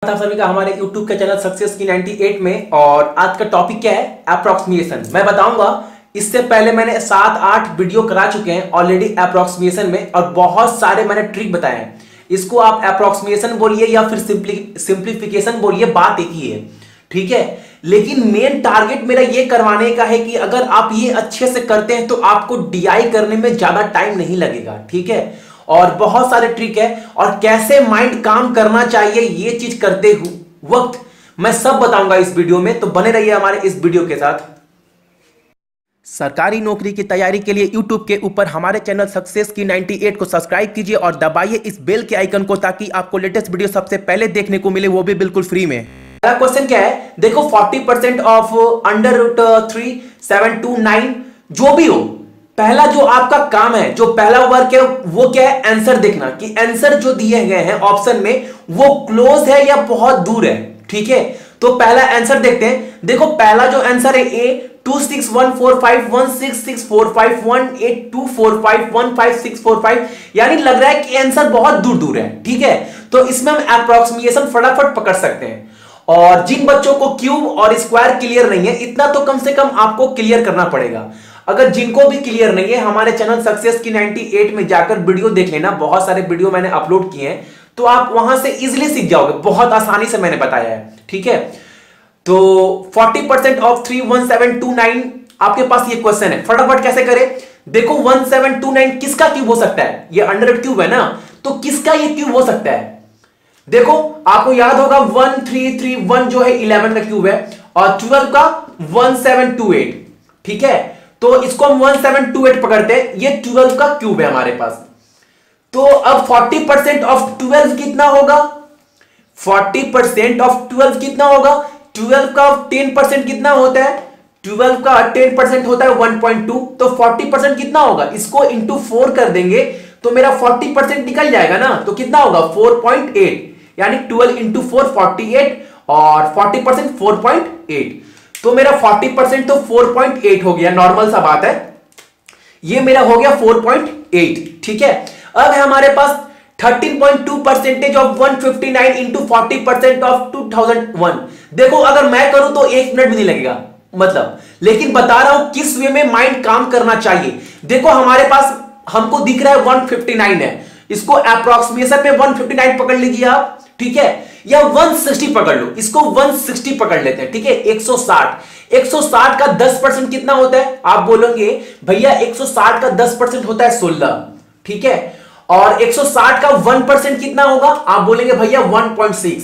आप सभी का हमारे YouTube के चैनल सक्सेस की 98 में। और आज का टॉपिक क्या है? अप्रोक्सीमेशन। मैं बताऊंगा। इससे पहले मैंने 7-8 वीडियो करा चुके हैं ऑलरेडी अप्रोक्सीमेशन में, और बहुत सारे मैंने ट्रिक बताए हैं। इसको आप अप्रोक्सीमेशन बोलिए या फिर सिंप्लीफिकेशन बोलिए, बात एक ही है, ठीक है। लेकिन मेन टारगेट मेरा ये करवाने का है कि अगर आप ये अच्छे से करते हैं तो आपको डीआई करने में ज्यादा टाइम नहीं लगेगा, ठीक है। और बहुत सारे ट्रिक है और कैसे माइंड काम करना चाहिए ये चीज करते वक्त मैं सब बताऊंगा इस वीडियो में, तो बने रहिए हमारे इस वीडियो के साथ। सरकारी नौकरी की तैयारी के लिए YouTube के ऊपर हमारे चैनल सक्सेस की 98 को सब्सक्राइब कीजिए और दबाइए इस बेल के आइकन को, ताकि आपको लेटेस्ट वीडियो सबसे पहले देखने को मिले, वो भी बिल्कुल फ्री में। पहला क्वेश्चन क्या है? देखो 40% ऑफ √3 7 2 9 जो भी हो, पहला जो आपका काम है, जो पहला वर्क है वो क्या है? आंसर देखना कि आंसर जो दिए गए हैं ऑप्शन में वो क्लोज है या बहुत दूर है, ठीक है। तो पहला आंसर देखते हैं। देखो पहला जो आंसर है ए 2614516645182451565 यानी लग रहा है कि आंसर बहुत दूर दूर है, ठीक है। तो इसमें हम अप्रोक्सीमेशन फटाफट पकड़ सकते हैं। और जिन बच्चों को क्यूब और स्क्वायर क्लियर नहीं है, इतना तो कम से कम आपको क्लियर करना पड़ेगा। अगर जिनको भी क्लियर नहीं है, हमारे चैनल सक्सेस की 98 में जाकर वीडियो देख लेना। बहुत सारे वीडियो मैंने अपलोड किए हैं, तो आप वहां से इजीली सीख जाओगे, बहुत आसानी से मैंने बताया है, ठीक है। तो 40% ऑफ 31729 आपके पास ये क्वेश्चन है, फटाफट कैसे करें? देखो 1729 किसका क्यूब हो सकता है? ये अंडर क्यूब है ना, तो किसका ये क्यूब हो सकता है? देखो आपको याद होगा 1331 जो है 11 का क्यूब है, और 12 का 1728, ठीक है। तो इसको हम 1728 पकड़ते हैं, ये 12 का क्यूब है हमारे पास। तो अब 40% ऑफ 12 कितना होगा? 40% ऑफ 12 कितना होगा? 12 का 10% कितना होता है? 12 का 10% होता है 1.2। तो 40% कितना होगा? इसको इंटू 4 कर देंगे तो मेरा 40% निकल जाएगा ना। तो कितना होगा? 4.8, यानी 12 इंटू 4 48, और 40% 4.8। तो मेरा 40% तो 4.8 हो गया, नॉर्मल सा बात है। ये मेरा हो गया 4.8, ठीक है। अब है हमारे पास 13.2% ऑफ 159 इंटू 40% ऑफ 2001। देखो अगर मैं करूं तो 1 मिनट भी नहीं लगेगा, मतलब, लेकिन बता रहा हूं किस वे में माइंड काम करना चाहिए। देखो हमारे पास हमको दिख रहा है 159 है, इसको अप्रोक्सीमेशन में 159 पकड़ लीजिए आप, ठीक है, या 160 पकड़ लो, इसको 160 पकड़ लेते हैं, ठीक है। 160 का 10% कितना होता है? आप बोलोगे भैया 160 का 10% होता है 16, ठीक है। और 160 का 1% कितना होगा? आप बोलेंगे भैया 1.6।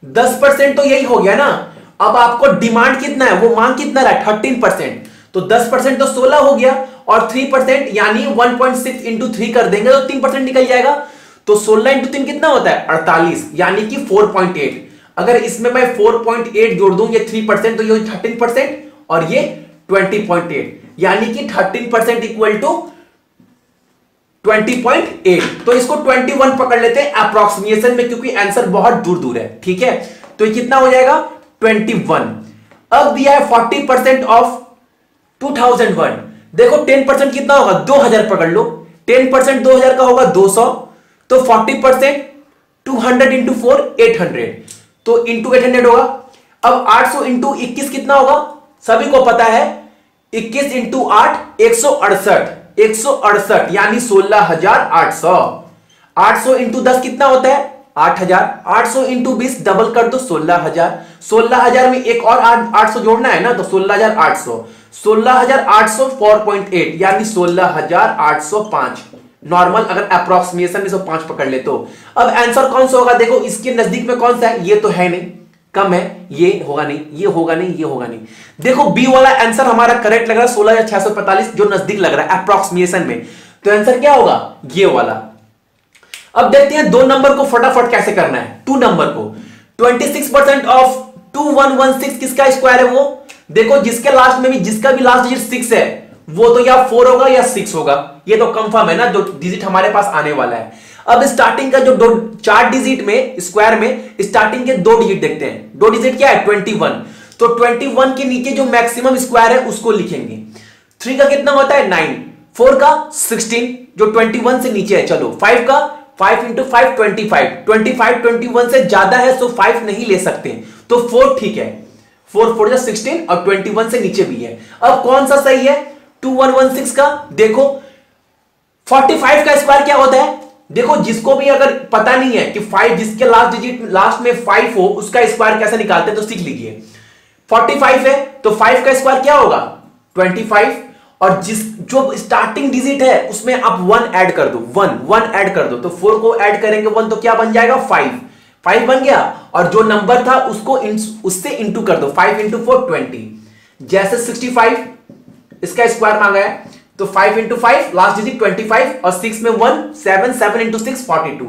10% तो यही हो गया ना। अब आपको डिमांड कितना है, वो मांग कितना रहा? 13%। तो 10% तो 16 हो गया, और 3% यानी 1.6 इंटू 3 कर देंगे तो 3% निकल जाएगा। तो 16 इंटू 3 कितना होता है? 48, यानी कि 4.8। अगर इसमें मैं 4.8 जोड़ दूं, ये 3%, तो ये 13% और ये 20.8, यानी कि 13% इक्वल टू 20.8। तो इसको 21 पकड़ लेते हैं अप्रोक्सीमेशन में, क्योंकि आंसर बहुत दूर दूर है, ठीक है। तो ये कितना हो जाएगा? 21। अब दिया है 40% ऑफ 2001। देखो 10% कितना होगा? 2000 पकड़ लो। 10% 2000 का होगा 200। तो 40% 200 इंटू 4 800, तो इंटू 800 होगा। अब 800 इंटू 21 कितना होगा? सभी को पता है 21 इंटू 8 168, 168 यानी 16,800। 800 इंटू 10 कितना होता है? 8,000। 800 इंटू 20 डबल कर दो 16,000। 16,000 में एक और 800 जोड़ना है ना, तो 16,800। 16,800 4.8 यानी 16,805। नॉर्मल अगर अप्रोक्सीमेशन में 5 पकड़ ले तो। अब आंसर कौन सा होगा? देखो इसके नजदीक में कौन सा है? ये तो है नहीं, कम है, ये होगा नहीं, ये होगा नहीं, ये होगा नहीं। देखो बी वाला आंसर हमारा करेक्ट लग रहा है 16,645, जो नजदीक लग रहा है अप्रोक्सीमेशन में। तो आंसर क्या होगा? ये वाला। अब देखते हैं 2 नंबर को फटाफट कैसे करना है। 2 नंबर को 26% ऑफ 2116 किसका स्क्वायर है? वो देखो जिसके लास्ट में भी, जिसका भी लास्ट डिजिट 6 है, वो तो या 4 होगा या 6 होगा, ये तो कंफर्म है ना, जो डिजिट हमारे पास आने वाला है। अब स्टार्टिंग का जो 4 डिजिट में स्क्वायर में स्टार्टिंग के 2 डिजिट देखते हैं। 2 डिजिट क्या है? 21। तो 21 के नीचे जो मैक्सिमम स्क्वायर है उसको लिखेंगे। 3 का कितना होता है? 9। 4 का 16 जो 21 से नीचे है, चलो 5 का 5 इंटू 5 25, 25 21 से ज्यादा है तो 5 नहीं ले सकते, तो 4 ठीक है, 4 4 16 और 21 से नीचे भी है। अब कौन सा सही है 2116 का? देखो 45 का स्क्वायर क्या होता है, देखो जिसको भी अगर पता नहीं है कि 5 जिसके लास्ट डिजिट लास्ट में 5 हो उसका स्क्वायर कैसे निकालते हैं तो सीख लीजिए। 45 है तो 5 का स्क्वायर क्या होगा 25, और जिस जो स्टार्टिंग डिजिट है उसमें आप 1 ऐड कर दो, 1 ऐड कर दो, तो 4 को ऐड करेंगे 1 तो क्या बन जाएगा 5 बन गया, और जो नंबर था उसको उससे इंटू कर दो, 5 इंटू 4 20। जैसे 65 इसका स्क्वायर मांगा है तो 5 इंटू 5 लास्ट डिजिट 25 और 6 में 1 7 इंटू 6 42,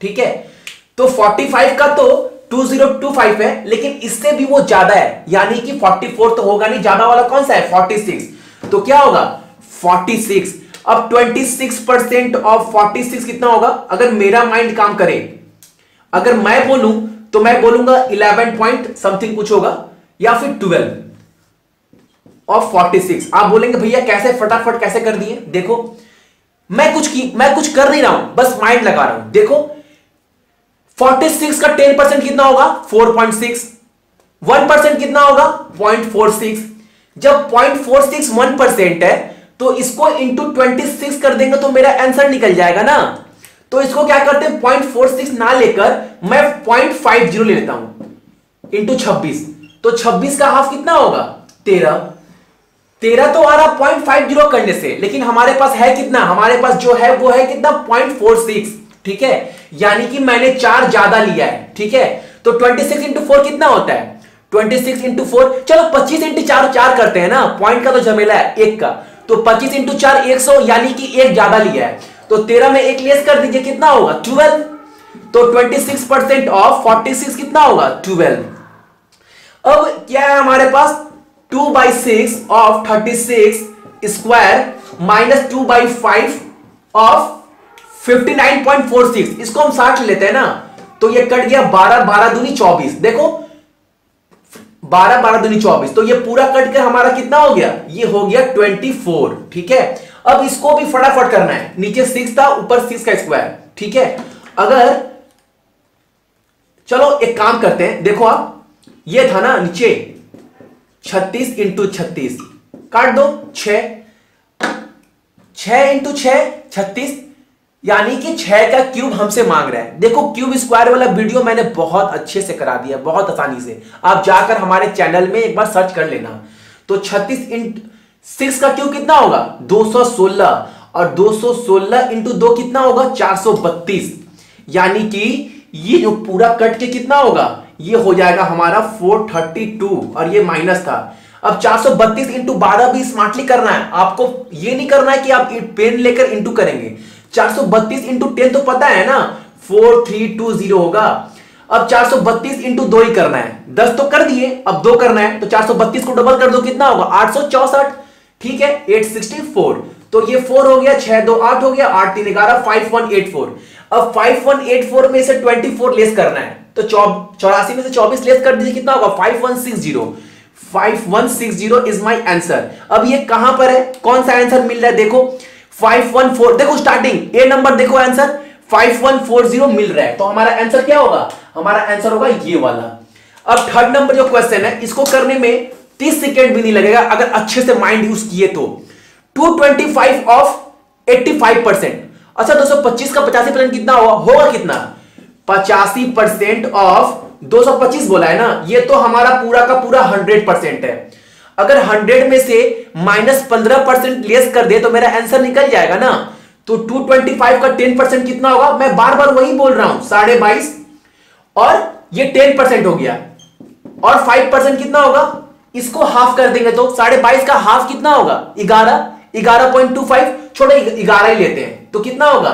ठीक है। तो 45 का तो 2025 है, लेकिन इससे भी वो ज्यादा है, यानी कि 44 तो होगा नहीं, ज्यादा वाला कौन सा है 46, तो क्या होगा 46। अब 26% ऑफ 46 कितना होगा, अगर मेरा माइंड काम करे, अगर मैं बोलूं तो मैं बोलूंगा 11 पॉइंट समथिंग कुछ होगा, या फिर 12 ऑफ 46। आप बोलेंगे भैया कैसे फटाफट कैसे कर दिए, देखो मैं कुछ कर नहीं रहा हूं, बस माइंड लगा रहा हूं। देखो 46 का 10% कितना होगा 4.6, 1% कितना होगा 0.46। जब 0.46 1% है तो इसको इंटू 26 कर देंगे तो मेरा आंसर निकल जाएगा ना। तो इसको क्या करते हैं 0.46 ना लेकर मैं 0.50 ले लेता हूं इंटू 26, तो 26 का हाफ कितना होगा 13 तो आ रहा 0.50 करने से, लेकिन हमारे पास है कितना, हमारे पास जो है वो है कितना 0.46, ठीक है, यानी कि मैंने 4 ज्यादा लिया है, ठीक है। तो 26 इंटू 4 कितना होता है 26 इंटू 4, चलो 25 इंटू 4 करते हैं ना, पॉइंट का तो झमेला है 1 का, तो 25 इंटू 4 100, यानी कि 1 ज्यादा लिया है, तो 13 में 1 लेस कर दीजिए कितना होगा 12, तो 26% ऑफ 46 कितना होगा 12। अब क्या है हमारे पास 2/6 ऑफ 36 स्क्वायर माइनस 2/5 ऑफ 59.46, इसको हम 60 लेते हैं ना, तो ये कट गया 12 12 दूनी 24, देखो 12 12 दूनी 24, तो ये पूरा कट के हमारा कितना हो गया, ये हो गया 24, ठीक है। अब इसको भी फटाफट करना है, नीचे 6 था ऊपर 6 का स्क्वायर, ठीक है। अगर चलो एक काम करते हैं, देखो आप ये था ना नीचे 36 इंटू 36 काट दो 6 इंटू 6 36, यानी कि 6 का क्यूब हमसे मांग रहा है। देखो क्यूब स्क्वायर वाला वीडियो मैंने बहुत अच्छे से करा दिया, बहुत आसानी से, आप जाकर हमारे चैनल में एक बार सर्च कर लेना। तो 36 इंटू 6 का क्यूब कितना होगा 216, और 216 इंटू 2 कितना होगा 432, यानी कि ये जो पूरा कट के कितना होगा, ये हो जाएगा हमारा 432, और ये माइनस था। अब 432 इंटू 12 भी स्मार्टली करना है आपको, ये नहीं करना है कि आप पेन लेकर इंटू करेंगे। 432 इंटू 10 तो पता है ना 4320 होगा। अब 432 इंटू 2 ही करना है, 10 तो कर दिए, अब 2 करना है, तो 432 को डबल कर दो कितना होगा 864, ठीक है 864, तो ये 4 हो गया, 6 2 8 हो गया, 8 3 11 5184। अब 5184 में से 24 लेस करना है, तो 84 में से 24 लेस कर दीजिए कितना होगा 5160, 5160 इज माई आंसर। अब ये कहां पर है, कौन सा आंसर मिल रहा है, देखो 514, देखो स्टार्टिंग ए नंबर, देखो आंसर 5140 मिल रहा है, तो हमारा आंसर क्या होगा, हमारा आंसर होगा ये वाला। अब थर्ड नंबर जो क्वेश्चन है इसको करने में 30 सेकेंड भी नहीं लगेगा अगर अच्छे से माइंड यूज किए तो। 225 ऑफ 85%, अच्छा 225 का 85% कितना होगा कितना 85% ऑफ 225 बोला है ना, ये तो हमारा पूरा का पूरा 100% है। अगर 100 में से माइनस 15% लेस कर दे तो मेरा आंसर निकल जाएगा ना। तो 225 का 10% कितना होगा, मैं बार बार वही बोल रहा हूं 22.5, और ये 10% हो गया, और 5% कितना होगा, इसको हाफ कर देंगे तो 22.5 का हाफ कितना होगा 11.25, छोड़ो 11 ही लेते हैं, तो कितना होगा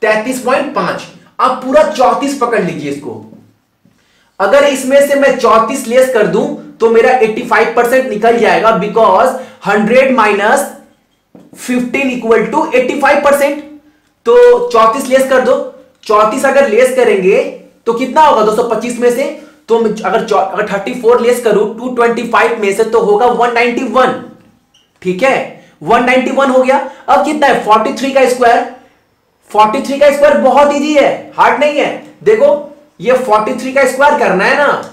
33.5। आप पूरा 34 पकड़ लीजिए इसको, अगर इसमें से मैं 34 लेस कर दूं तो मेरा 85% निकल जाएगा, बिकॉज 100 माइनस 15 इक्वल टू 85%। तो 34 लेस कर दो, 34 अगर लेस करेंगे तो कितना होगा 225 में से, तो अगर 34 लेस करूं 225 में से तो होगा 191, ठीक है 191 हो गया। अब कितना है 43 का स्क्वायर, 43 का स्क्वायर बहुत इजी है, हार्ड नहीं है। देखो ये 43 का स्क्वायर करना है ना,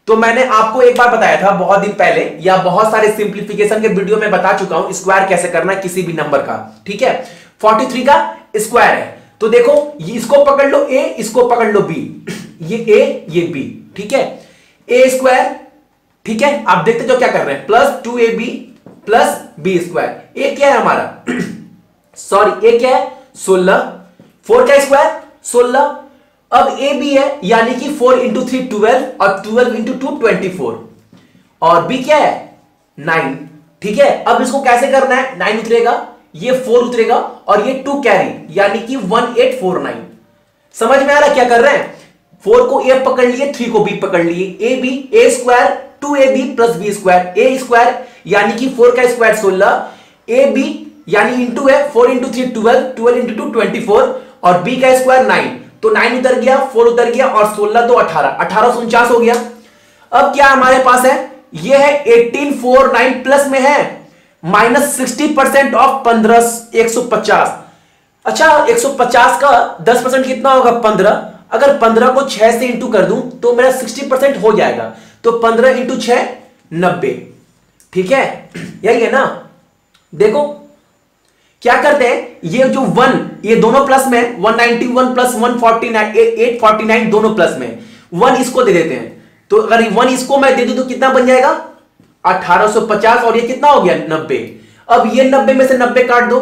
तो मैंने आपको एक बार बताया था बहुत दिन पहले, या बहुत सारे सिंप्लीफिकेशन के वीडियो में बता चुका हूं स्क्वायर कैसे करना है किसी भी नंबर का, ठीक है। 43 का स्क्वायर है, तो देखो इसको पकड़ लो a, इसको पकड़ लो b, ये a ये b, ठीक है। a स्क्वायर, ठीक है, आप देखते जो क्या कर रहे हैं, plus 2ab plus b square. a क्या है हमारा सॉरी a क्या है 16, 4 का स्क्वायर 16, अब a b है यानी कि 4 इंटू 3 12 और 12 इंटू 2 24, और b क्या है 9, ठीक है। अब इसको कैसे करना है, 9 उतरेगा, ये 4 उतरेगा और ये 2 कैरी यानी कि 1849। समझ में आ रहा क्या कर रहे हैं, 4 को a पकड़ लिए, 3 को b पकड़ लिए, a b a square 2ab plus b square, a square यानी कि 4 का स्क्वायर 16, a b यानी इंटू है 4 इंटू 3 12, 12 इंटू 2 24 और b का स्क्वायर 9, तो 9 उतर गया, 4 उतर गया और 16 तो 18, 1849 हो गया। अब क्या हमारे पास है, ये है 1849 प्लस में है माइनस 60% ऑफ 15 150। अच्छा 150 का 10% कितना होगा 15, अगर 15 को 6 से इंटू कर दूं तो मेरा 60% हो जाएगा, तो 15 इंटू 6 90, ठीक है, यही है ना। देखो क्या करते हैं, ये जो 1 ये दोनों प्लस में, 191 प्लस 149 849 दोनों प्लस में, 1 इसको दे देते हैं, तो अगर 1 इसको मैं दे दूं तो कितना बन जाएगा 1850, और ये कितना हो गया 90। अब ये 90 में से 90 काट दो,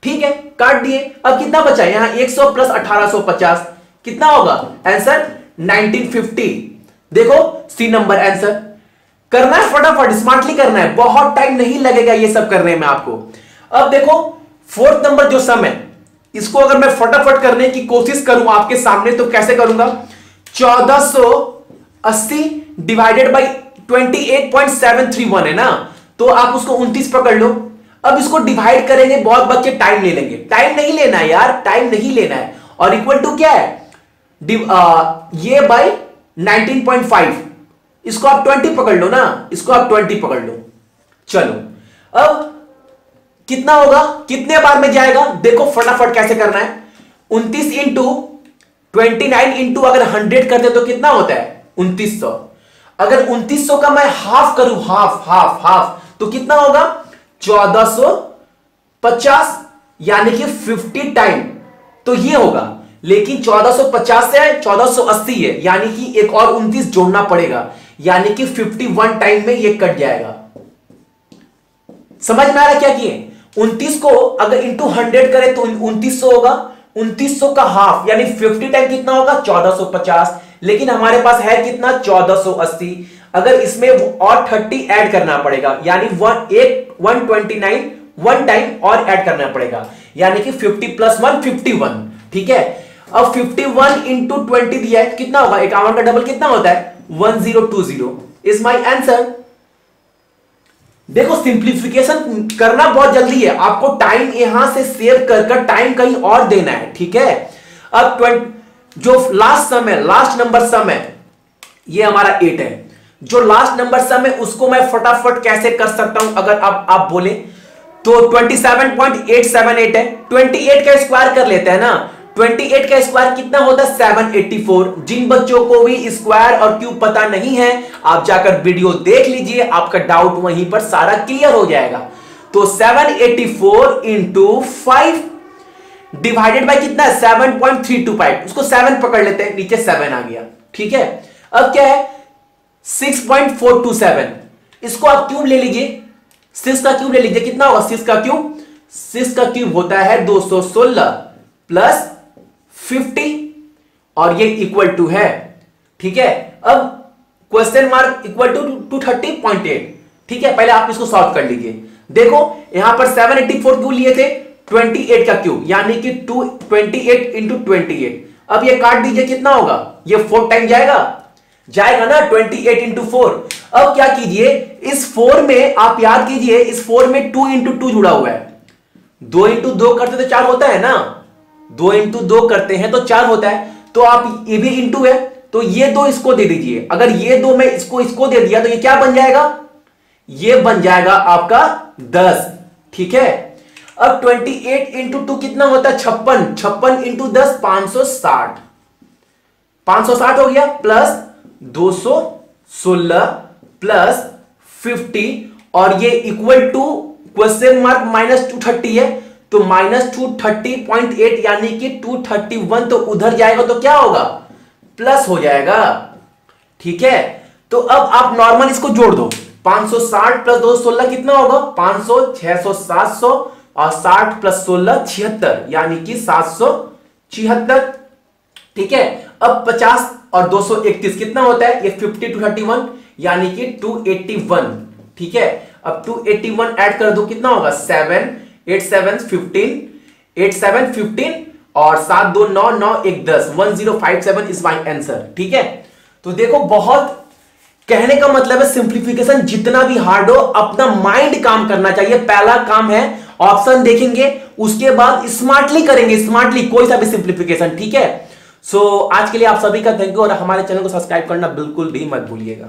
ठीक है, काट दिए, अब कितना बचा यहां 100 प्लस 1850 कितना होगा आंसर 1950। देखो सी नंबर आंसर। करना है फटाफट, स्मार्टली करना है, बहुत टाइम नहीं लगेगा ये सब करने में आपको। अब देखो 4th नंबर जो सम है, इसको अगर मैं फटाफट करने की कोशिश करूं आपके सामने तो कैसे करूंगा, 1480 डिवाइडेड बाई 28.731 है ना, तो आप उसको 29 पकड़ लो। अब इसको डिवाइड करेंगे, बहुत बच्चे टाइम ले लेंगे, टाइम नहीं लेना है यार, टाइम नहीं लेना है, और इक्वल टू क्या है ये बाई 19.5, इसको आप 20 पकड़ लो ना, इसको आप 20 पकड़ लो। चलो अब कितना होगा, कितने बार में जाएगा, देखो फटाफट कैसे करना है, 29 इंटू 29 इंटू अगर 100 करते तो कितना होता है 2900, अगर 2900 का मैं हाफ करूं, हाफ हाफ हाफ, तो कितना होगा 1450 यानी कि 50 टाइम, तो ये होगा, लेकिन 1450 से 1480 है यानी कि एक और 29 जोड़ना पड़ेगा, यानी कि 51 टाइम में ये कट जाएगा। समझ में आ रहा क्या किए, 29 को अगर इंटू 100 करें तो 2900 होगा, 2900 का हाफ यानी 50 टाइम कितना होगा 1450, लेकिन हमारे पास है कितना 1480, अगर इसमें और 30 ऐड करना पड़ेगा, यानी 129 वन टाइम और ऐड करना पड़ेगा, यानी कि 50 प्लस 1 51, ठीक है। अब 51 इंटू 20 दिया है कितना होगा, 51 का डबल कितना होता है 1020 इज माई आंसर। देखो सिंप्लीफिकेशन करना बहुत जल्दी है, आपको टाइम यहां से सेव कर टाइम कहीं और देना है, ठीक है। अब जो लास्ट सम है, लास्ट नंबर सम है, ये हमारा 8 है, जो लास्ट नंबर सम है उसको मैं फटाफट कैसे कर सकता हूं, अगर आप बोले तो 27.878 है, 28 का स्क्वायर कर लेते हैं ना, 28 का स्क्वायर कितना होता है 784। जिन बच्चों को भी स्क्वायर और क्यूब पता नहीं है आप जाकर वीडियो देख लीजिए, आपका डाउट वहीं पर सारा क्लियर हो जाएगा। तो 784 इंटू 5 डिवाइडेड बाय कितना है 7.325, उसको 7 पकड़ लेते हैं, नीचे 7 आ गया, ठीक है। अब क्या है 6.427, इसको आप क्यूब ले लीजिए, 6 का क्यूब ले लीजिए, कितना होगा 6 का क्यूब, 6 का क्यूब होता है 216 प्लस 50 और ये इक्वल टू है, ठीक है। अब क्वेश्चन मार्क इक्वल टू 230.8, ठीक है, पहले आप इसको सॉल्व कर लीजिए। देखो यहां पर 784 क्यों लिए थे 28 का क्यूब यानी कि 28 इंटू 28, अब ये काट दीजिए कितना होगा, ये 4 टाइम जाएगा ना 28 इंटू 4। अब क्या कीजिए इस 4 में आप याद कीजिए, इस 4 में 2 इंटू 2 जुड़ा हुआ है, 2 इंटू 2 करते तो 4 होता है ना, 2 इंटू 2 करते हैं तो 4 होता है, तो आप ये भी इंटू है तो ये 2 इसको दे दीजिए, अगर ये 2 में इसको दे दिया तो ये क्या बन जाएगा, ये बन जाएगा आपका 10, ठीक है। अब 28 इंटू 2 कितना होता है 56, 56 इंटू 10 560, 560 हो गया, प्लस 216 प्लस 50 और ये इक्वल टू क्वेश्चन मार्क -230 है, तो -230.8 यानी कि 231, तो उधर जाएगा तो क्या होगा प्लस हो जाएगा। ठीक है, तो अब आप नॉर्मल इसको जोड़ दो, 560 प्लस 216 कितना होगा 500, 600 700 और 60 प्लस 16 76 यानी कि 776। ठीक है, अब 50 और 231 कितना होता है, ये 50 to 31 यानी कि 281। ठीक है, अब 281 ऐड कर दो कितना होगा 7 8 7 15 8 7 15 और 7 2 9 9 1 10 1057 इज माई आंसर। ठीक है, तो देखो बहुत कहने का मतलब है सिंप्लीफिकेशन जितना भी हार्ड हो अपना माइंड काम करना चाहिए। पहला काम है ऑप्शन देखेंगे, उसके बाद स्मार्टली करेंगे, स्मार्टली कोई सा भी सिंप्लीफिकेशन। ठीक है, सो आज के लिए आप सभी का थैंक यू और हमारे चैनल को सब्सक्राइब करना बिल्कुल भी मत भूलिएगा।